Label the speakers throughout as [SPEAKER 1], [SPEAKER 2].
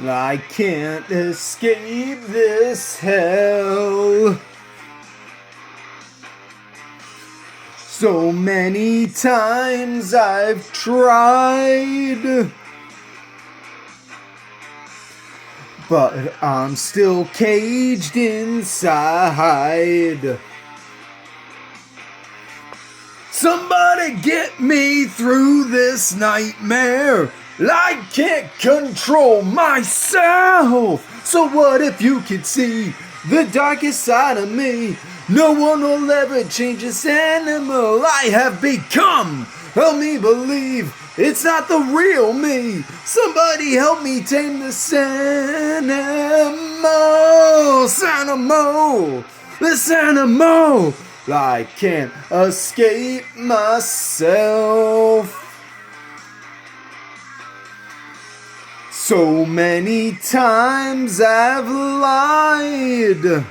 [SPEAKER 1] I can't escape this hell. So many times I've tried, but I'm still caged inside. Somebody get me through this nightmare. I can't control myself. So what if you could see the darkest side of me? No one will ever change this animal I have become. Help me believe it's not the real me. Somebody help me tame this animal. This animal. I can't escape myself. So many times I've lied,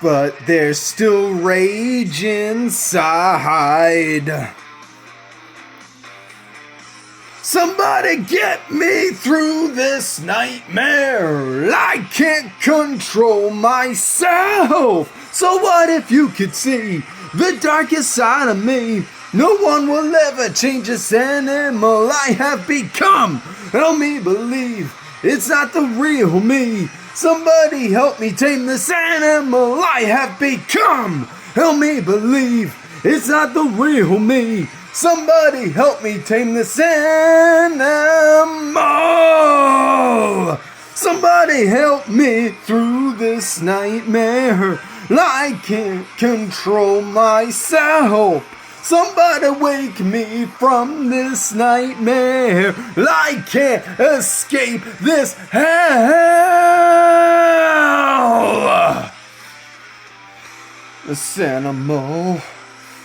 [SPEAKER 1] but there's still rage inside. Somebody get me through this nightmare. I can't control myself. So what if you could see the darkest side of me? No one will ever change this animal I have become. Help me believe it's not the real me. Somebody help me tame this animal I have become. Help me believe it's not the real me. Somebody help me tame this animal. Somebody help me through this nightmare. I can't control myself. Somebody wake me from this nightmare. I can't escape this hell. This animal,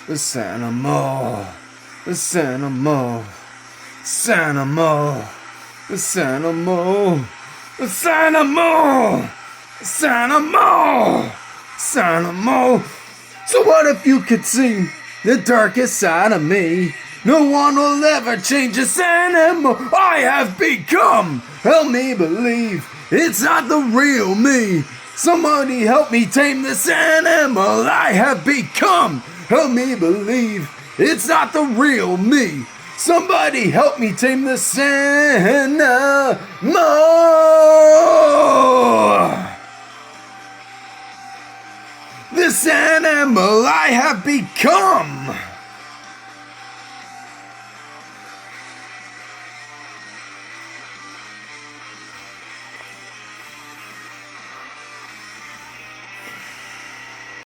[SPEAKER 1] this animal, this animal, this animal, this animal, this animal, this animal, this animal. So what if you could see the darkest side of me? No one will ever change this animal I have become. Help me believe it's not the real me. Somebody help me tame this animal I have become. Help me believe it's not the real me. Somebody help me tame this animal. This animal I have become.